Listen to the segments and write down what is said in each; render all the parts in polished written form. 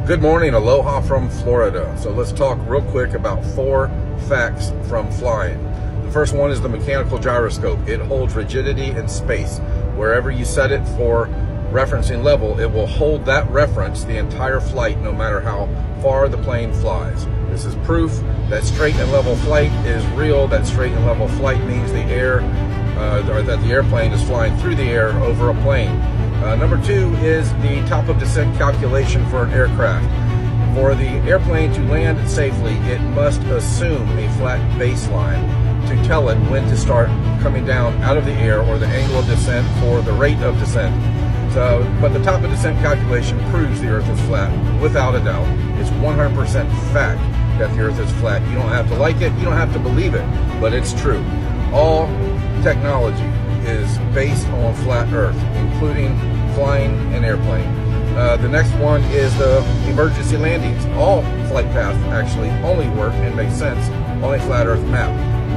Good morning, aloha from Florida. So let's talk real quick about 4 facts from flying. The first one is the mechanical gyroscope. It holds rigidity in space. Wherever you set it for referencing level, it will hold that reference the entire flight, no matter how far the plane flies. This is proof that straight and level flight is real. That straight and level flight means the air, or that the airplane is flying through the air over a plane. Number 2 is the top of descent calculation for an aircraft. For the airplane to land safely, it must assume a flat baseline to tell it when to start coming down out of the air, or the angle of descent for the rate of descent. But the top of descent calculation proves the Earth is flat without a doubt. It's 100% fact that the Earth is flat. You don't have to like it, you don't have to believe it, but it's true. All technology is based on flat Earth, including flying an airplane. The next one is the emergency landings. All flight paths actually only work and make sense on a flat Earth map.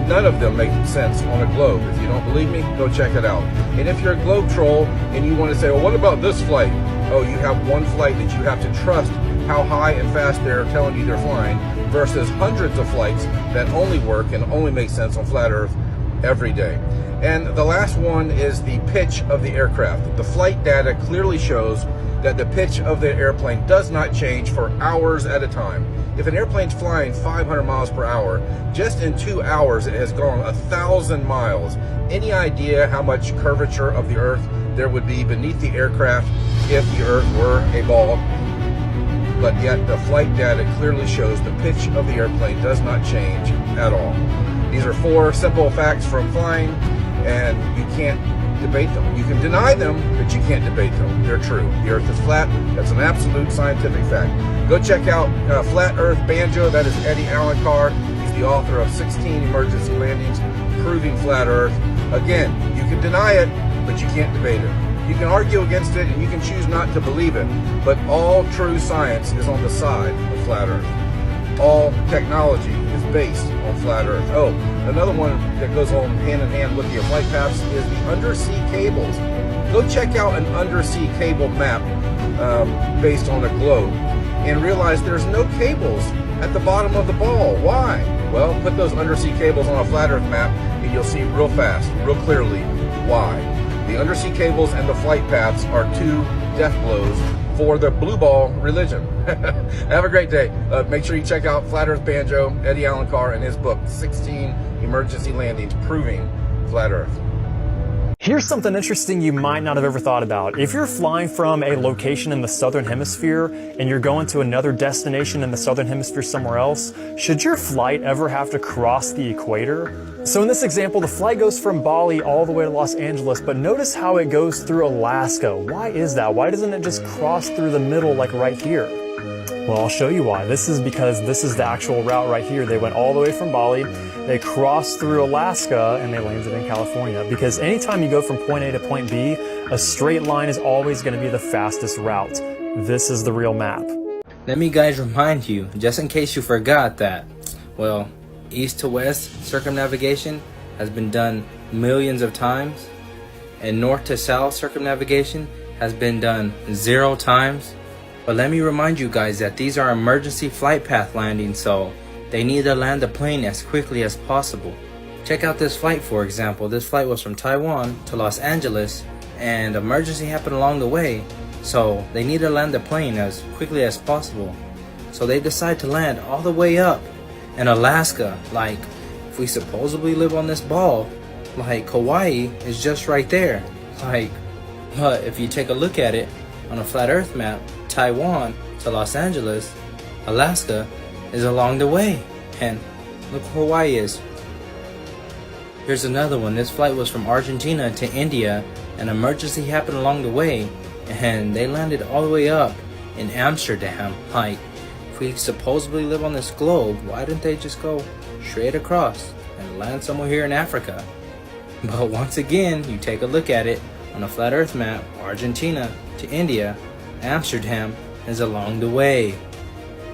None of them make sense on a globe. If you don't believe me, go check it out. And if you're a globe troll and you want to say, well, what about this flight? Oh, you have one flight that you have to trust how high and fast they're telling you they're flying, versus hundreds of flights that only work and only make sense on flat Earth every day. And the last one is the pitch of the aircraft. The flight data clearly shows that the pitch of the airplane does not change for hours at a time. If an airplane's flying 500 miles per hour, just in 2 hours it has gone 1,000 miles. Any idea how much curvature of the Earth there would be beneath the aircraft if the Earth were a ball? But yet the flight data clearly shows the pitch of the airplane does not change at all. These are 4 simple facts from flying, and you can't debate them. You can deny them, but you can't debate them. They're true. The Earth is flat. That's an absolute scientific fact. Go check out Flat Earth Banjo. That is Eddie Allen Carr. He's the author of 16 emergency landings proving flat Earth. Again, you can deny it, but you can't debate it. You can argue against it, and you can choose not to believe it, but all true science is on the side of flat Earth. All technology is based on flat Earth. Oh, another one that goes on hand in hand with the flight paths is the undersea cables. Go check out an undersea cable map based on a globe and realize there's no cables at the bottom of the ball. Why? Well, put those undersea cables on a flat Earth map and you'll see real fast, real clearly why. The undersea cables and the flight paths are 2 death blows for the blue ball religion. Have a great day. Make sure you check out Flat Earth Banjo, Eddie Allen Carr, and his book, 16 Emergency Landings Proving Flat Earth. Here's something interesting you might not have ever thought about. If you're flying from a location in the southern hemisphere and you're going to another destination in the southern hemisphere somewhere else, should your flight ever have to cross the equator? So in this example, the flight goes from Bali all the way to Los Angeles, but notice how it goes through Alaska. Why is that? Why doesn't it just cross through the middle like right here? Well, I'll show you why. This is because this is the actual route right here. They went all the way from Bali, they crossed through Alaska, and they landed in California. Because anytime you go from point A to point B, a straight line is always going to be the fastest route. This is the real map. Let me guys remind you, just in case you forgot that, well, east to west circumnavigation has been done millions of times, and north to south circumnavigation has been done 0 times. But let me remind you guys that these are emergency flight path landings, so they need to land the plane as quickly as possible. Check out this flight, for example. This flight was from Taiwan to Los Angeles, and emergency happened along the way, so they need to land the plane as quickly as possible. So they decide to land all the way up in Alaska. Like, if we supposedly live on this ball, like Hawaii is just right there. Like, but if you take a look at it on a flat Earth map, Taiwan to Los Angeles, Alaska is along the way, and look where Hawaii is. Here's another one. This flight was from Argentina to India. An emergency happened along the way, and they landed all the way up in Amsterdam. Like, if we supposedly live on this globe, why didn't they just go straight across and land somewhere here in Africa? But once again, you take a look at it on a flat Earth map, Argentina to India, Amsterdam is along the way.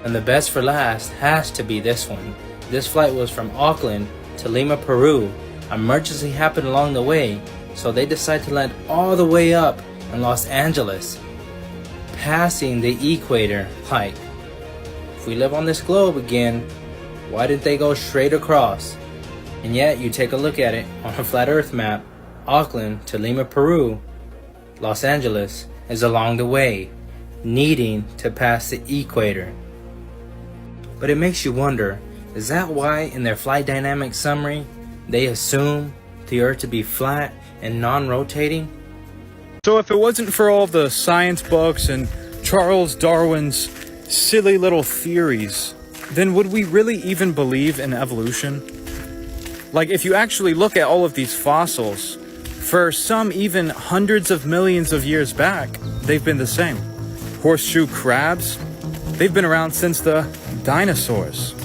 And the best for last has to be this one. This flight was from Auckland to Lima, Peru. Emergency happened along the way, so they decided to land all the way up in Los Angeles, passing the equator. Like, If we live on this globe again, why didn't they go straight across? And yet, you take a look at it on a flat earth map, Auckland to Lima, Peru, Los Angeles is along the way, needing to pass the equator. But it makes you wonder, is that why in their flight dynamics summary, they assume the Earth to be flat and non-rotating? So if it wasn't for all the science books and Charles Darwin's silly little theories, then would we really even believe in evolution? Like, if you actually look at all of these fossils, for some even hundreds of millions of years back, they've been the same. Horseshoe crabs, they've been around since the dinosaurs.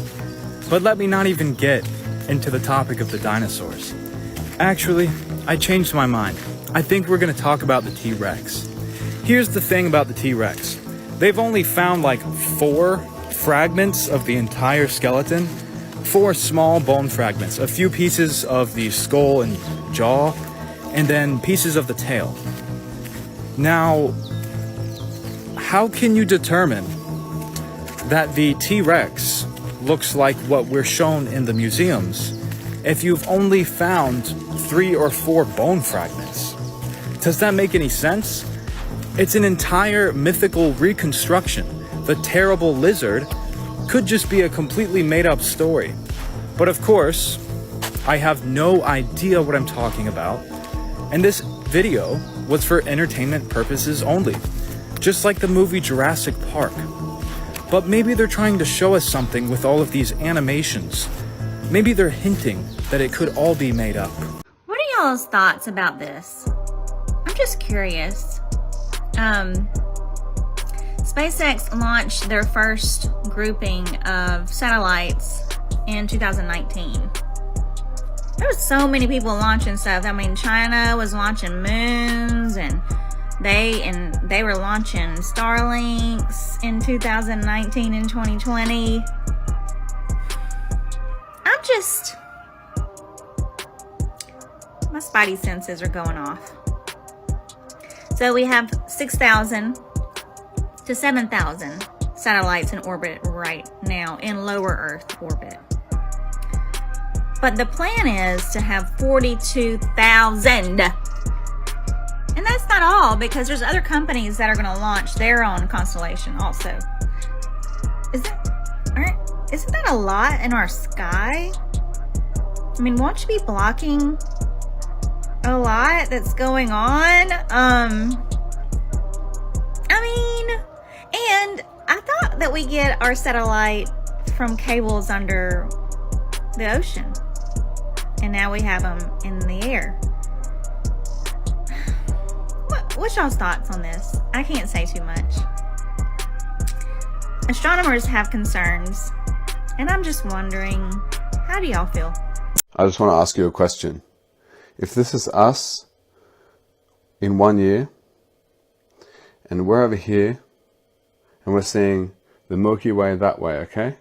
But let me not even get into the topic of the dinosaurs. Actually, I changed my mind. I think we're gonna talk about the T-Rex. Here's the thing about the T-Rex. They've only found like 4 fragments of the entire skeleton, 4 small bone fragments, a few pieces of the skull and jaw, and then pieces of the tail. Now, how can you determine that the T-Rex looks like what we're shown in the museums if you've only found 3 or 4 bone fragments? Does that make any sense? It's an entire mythical reconstruction. The terrible lizard could just be a completely made-up story. But of course, I have no idea what I'm talking about, and this video was for entertainment purposes only, just like the movie Jurassic Park. But maybe they're trying to show us something with all of these animations. Maybe they're hinting that it could all be made up. What are y'all's thoughts about this? I'm just curious. SpaceX launched their first grouping of satellites in 2019. There was so many people launching stuff. I mean, China was launching moons, and they were launching Starlinks in 2019 and 2020. My spidey senses are going off. So we have 6,000 to 7,000 satellites in orbit right now, in lower Earth orbit. But the plan is to have 42,000. And that's not all, because there's other companies that are going to launch their own constellation also. Isn't that a lot in our sky? I mean, won't you be blocking a lot that's going on? And I thought that we get our satellite from cables under the ocean, and now we have them in the air. What's y'all's thoughts on this? I can't say too much. Astronomers have concerns, and I'm just wondering, how do y'all feel? I just want to ask you a question. If this is us in 1 year, and we're over here, and we're seeing the Milky Way that way, okay?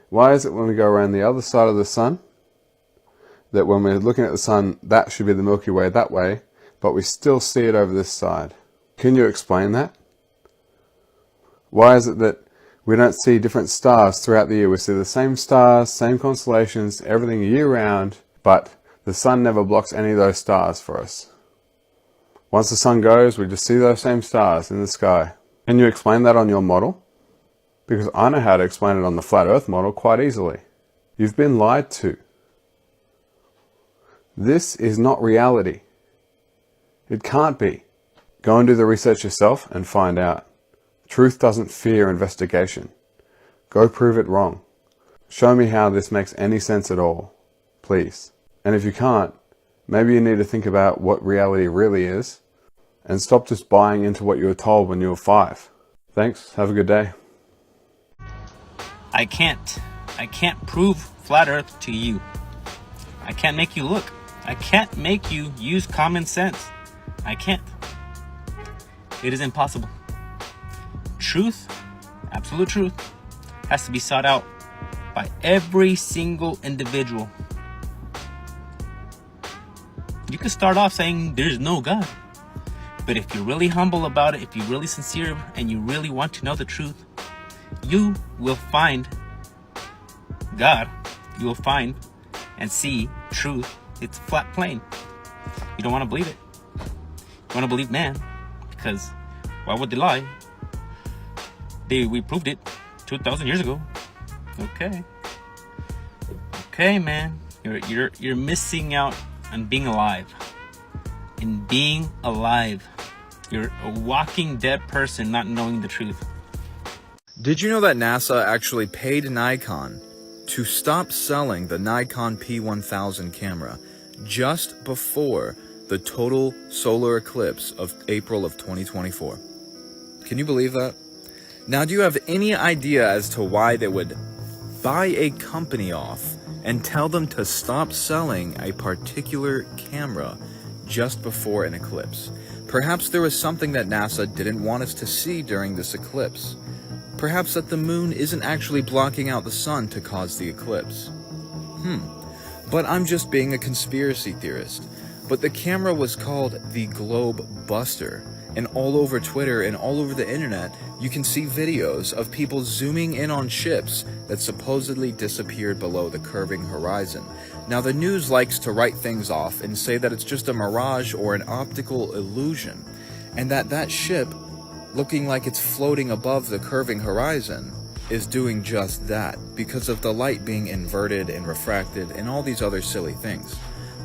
Why is it when we go around the other side of the sun, that when we're looking at the sun, that should be the Milky Way that way, but we still see it over this side? Can you explain that? Why is it that we don't see different stars throughout the year? We see the same stars, same constellations, everything year-round, but the sun never blocks any of those stars for us. Once the sun goes, we just see those same stars in the sky. Can you explain that on your model? Because I know how to explain it on the flat earth model quite easily. You've been lied to. This is not reality. It can't be. Go and do the research yourself and find out. Truth doesn't fear investigation. Go prove it wrong. Show me how this makes any sense at all, please. And if you can't, maybe you need to think about what reality really is and stop just buying into what you were told when you were 5. Thanks. Have a good day. I can't prove flat earth to you. I can't make you look. I can't make you use common sense. I can't. It is impossible. Truth, absolute truth, has to be sought out by every single individual. You can start off saying there's no God. But if you're really humble about it, if you're really sincere and you really want to know the truth, you will find God. You will find and see truth. It's a flat plane. You don't want to believe it. You want to believe man, because why would they lie? We proved it 2,000 years ago. Okay, man. You're missing out on being alive. In being alive, you're a walking dead person, not knowing the truth. Did you know that NASA actually paid Nikon to stop selling the Nikon P1000 camera just before the total solar eclipse of April of 2024? Can you believe that? Now, do you have any idea as to why they would buy a company off and tell them to stop selling a particular camera just before an eclipse? Perhaps there was something that NASA didn't want us to see during this eclipse. Perhaps that the moon isn't actually blocking out the sun to cause the eclipse. But I'm just being a conspiracy theorist. But the camera was called the Globe Buster, and all over Twitter and all over the internet, you can see videos of people zooming in on ships that supposedly disappeared below the curving horizon. Now, the news likes to write things off and say that it's just a mirage or an optical illusion, and that ship, looking like it's floating above the curving horizon, is doing just that because of the light being inverted and refracted and all these other silly things.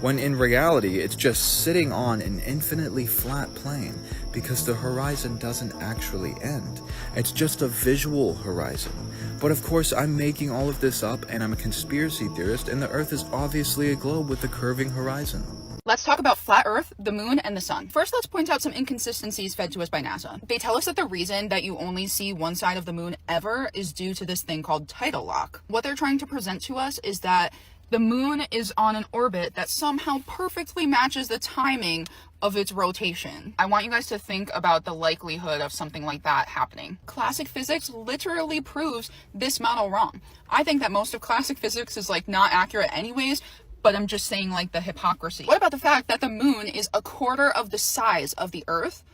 When in reality, it's just sitting on an infinitely flat plane because the horizon doesn't actually end. It's just a visual horizon. But of course, I'm making all of this up and I'm a conspiracy theorist, and the Earth is obviously a globe with a curving horizon. Let's talk about flat Earth, the moon, and the sun. First, let's point out some inconsistencies fed to us by NASA. They tell us that the reason that you only see one side of the moon ever is due to this thing called tidal lock. What they're trying to present to us is that the moon is on an orbit that somehow perfectly matches the timing of its rotation. I want you guys to think about the likelihood of something like that happening. Classic physics literally proves this model wrong. I think that most of classic physics is like not accurate anyways, but I'm just saying like the hypocrisy. What about the fact that the moon is a quarter of the size of the Earth,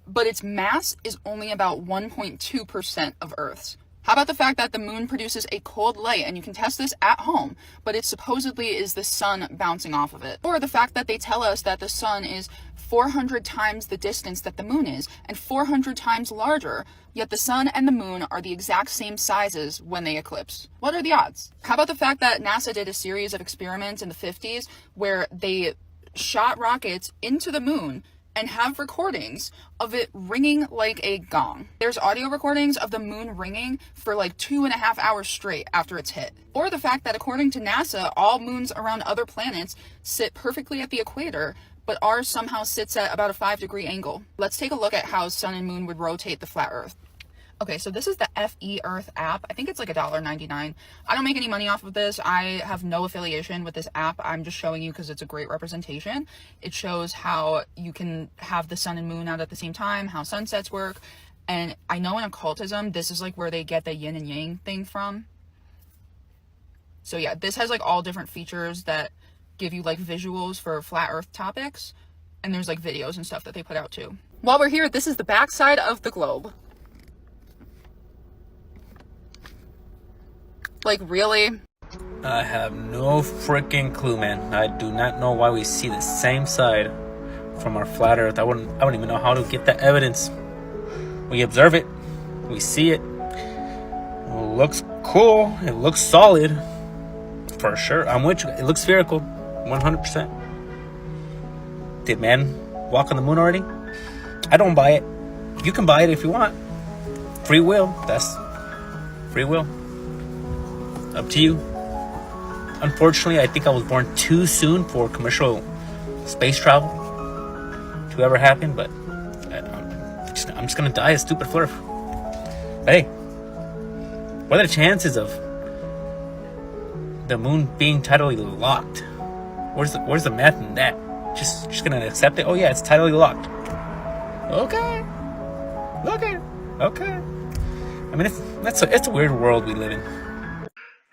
but its mass is only about 1.2% of Earth's? How about the fact that the moon produces a cold light, and you can test this at home, but it supposedly is the sun bouncing off of it? Or the fact that they tell us that the sun is 400 times the distance that the moon is, and 400 times larger, yet the sun and the moon are the exact same sizes when they eclipse. What are the odds? How about the fact that NASA did a series of experiments in the 50s where they shot rockets into the moon and have recordings of it ringing like a gong? There's audio recordings of the moon ringing for like 2.5 hours straight after it's hit. Or the fact that according to NASA, all moons around other planets sit perfectly at the equator, but ours somehow sits at about a 5-degree angle. Let's take a look at how sun and moon would rotate the flat Earth. Okay, so this is the FE Earth app. I think it's like $1.99. I don't make any money off of this. I have no affiliation with this app. I'm just showing you because it's a great representation. It shows how you can have the sun and moon out at the same time, how sunsets work. And I know in occultism, this is like where they get the yin and yang thing from. So yeah, this has like all different features that give you like visuals for flat Earth topics. And there's like videos and stuff that they put out too. While we're here, this is the backside of the globe. Like, really? I have no freaking clue, man. I do not know why we see the same side from our flat Earth. I wouldn't even know how to get that evidence. We observe it, we see it. It looks cool. It looks solid, for sure. I'm with you. It looks spherical, 100%. Did man walk on the moon already? I don't buy it. You can buy it if you want. Free will. That's free will. Up to you. Unfortunately, I think I was born too soon for commercial space travel to ever happen, but I'm just gonna die a stupid flirt. Hey, what are the chances of the moon being tidally locked? Where's the math in that? Just gonna accept it? Oh yeah, it's tidally locked. Okay. I mean, it's a weird world we live in.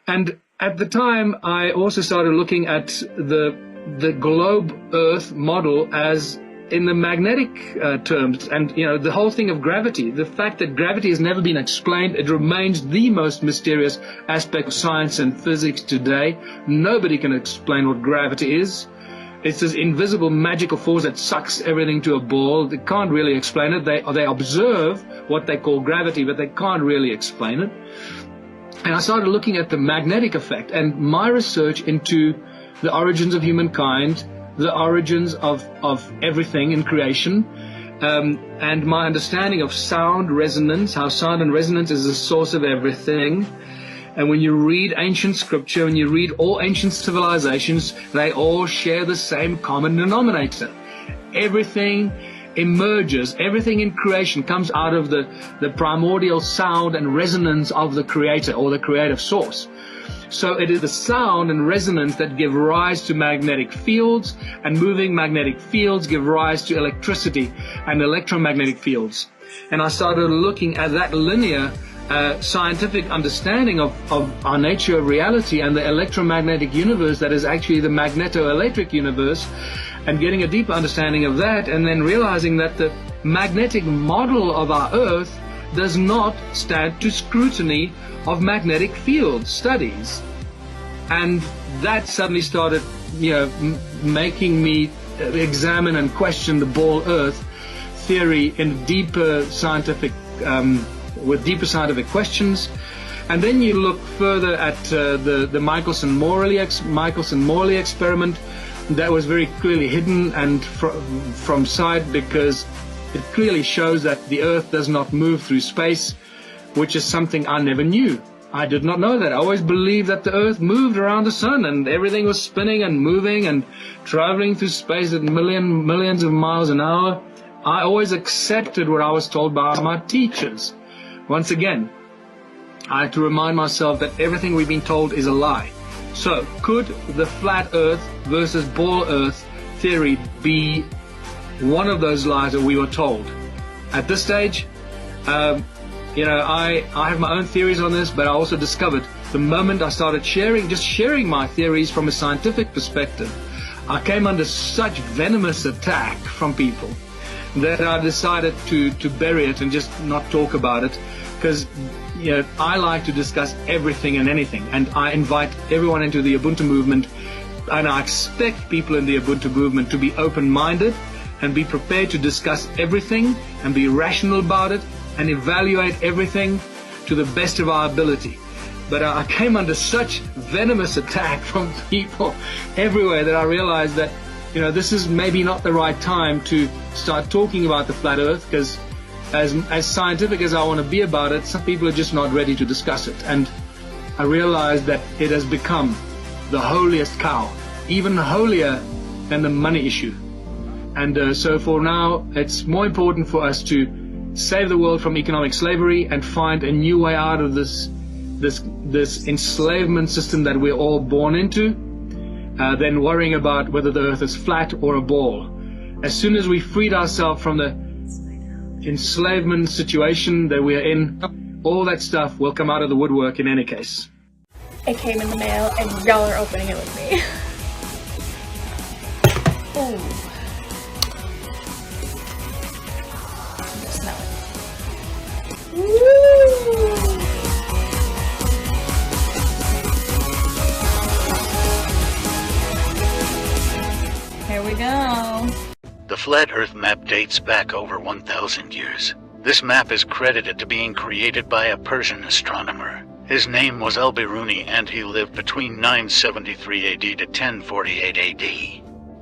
And at the time, I also started looking at the globe Earth model as in the magnetic terms, and you know, the whole thing of gravity, the fact that gravity has never been explained, it remains the most mysterious aspect of science and physics today. Nobody can explain what gravity is. It's this invisible magical force that sucks everything to a ball. They can't really explain it. They observe what they call gravity, but they can't really explain it. And I started looking at the magnetic effect, and my research into the origins of humankind, the origins of everything in creation, and my understanding of sound resonance, how sound and resonance is the source of everything. And when you read ancient scripture, when you read all ancient civilizations, they all share the same common denominator. Everything emerges, everything in creation comes out of the primordial sound and resonance of the creator or the creative source. So it is the sound and resonance that give rise to magnetic fields, and moving magnetic fields give rise to electricity and electromagnetic fields. And I started looking at that linear scientific understanding of our nature of reality and the electromagnetic universe that is actually the magnetoelectric universe, and getting a deeper understanding of that, and then realizing that the magnetic model of our Earth does not stand to scrutiny of magnetic field studies. And that suddenly started, making me examine and question the ball Earth theory in deeper scientific with deeper scientific questions. And then you look further at the Michelson-Morley experiment that was very clearly hidden and from sight, because it clearly shows that the Earth does not move through space, which is something I never knew. I did not know that. I always believed that the Earth moved around the sun and everything was spinning and moving and traveling through space at millions of miles an hour. I always accepted what I was told by my teachers. Once again, I had to remind myself that everything we've been told is a lie. So, could the flat Earth versus ball Earth theory be one of those lies that we were told? At this stage, I have my own theories on this, but I also discovered the moment I started sharing my theories from a scientific perspective, I came under such venomous attack from people that I decided to bury it and just not talk about it, because I like to discuss everything and anything, and I invite everyone into the Ubuntu movement, and I expect people in the Ubuntu movement to be open-minded and be prepared to discuss everything and be rational about it and evaluate everything to the best of our ability. But I came under such venomous attack from people everywhere that I realized that this is maybe not the right time to start talking about the flat Earth, because as scientific as I want to be about it, some people are just not ready to discuss it. And I realized that it has become the holiest cow, even holier than the money issue. And so for now, it's more important for us to save the world from economic slavery and find a new way out of this enslavement system that we're all born into, than worrying about whether the Earth is flat or a ball. As soon as we freed ourselves from the enslavement situation that we're in, all that stuff will come out of the woodwork in any case. It came in the mail and y'all are opening it with me. Ooh. Smell it. Woo! Here we go. The Flat Earth map dates back over 1,000 years. This map is credited to being created by a Persian astronomer. His name was Al-Biruni, and he lived between 973 AD to 1048 AD.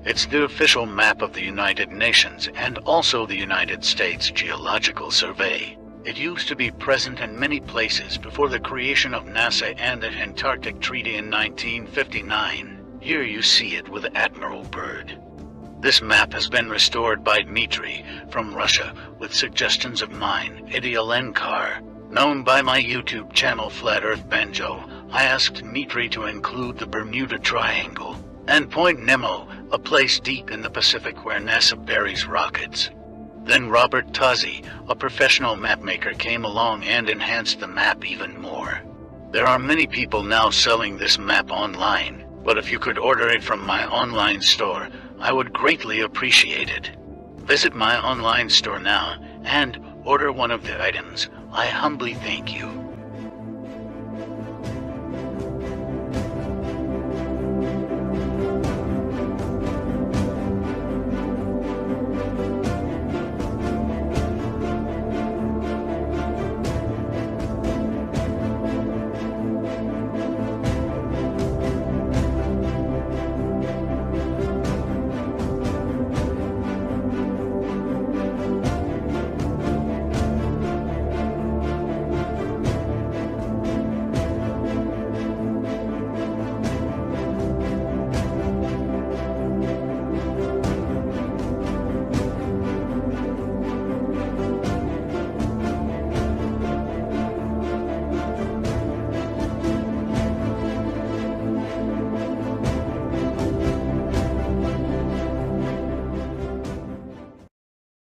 It's the official map of the United Nations and also the United States Geological Survey. It used to be present in many places before the creation of NASA and the Antarctic Treaty in 1959. Here you see it with Admiral Byrd. This map has been restored by Dmitry from Russia with suggestions of mine, Idialenkar. Known by my YouTube channel Flat Earth Banjo, I asked Dmitry to include the Bermuda Triangle and Point Nemo, a place deep in the Pacific where NASA buries rockets. Then Robert Tozzi, a professional mapmaker, came along and enhanced the map even more. There are many people now selling this map online, but if you could order it from my online store, I would greatly appreciate it. Visit my online store now and order one of the items. I humbly thank you.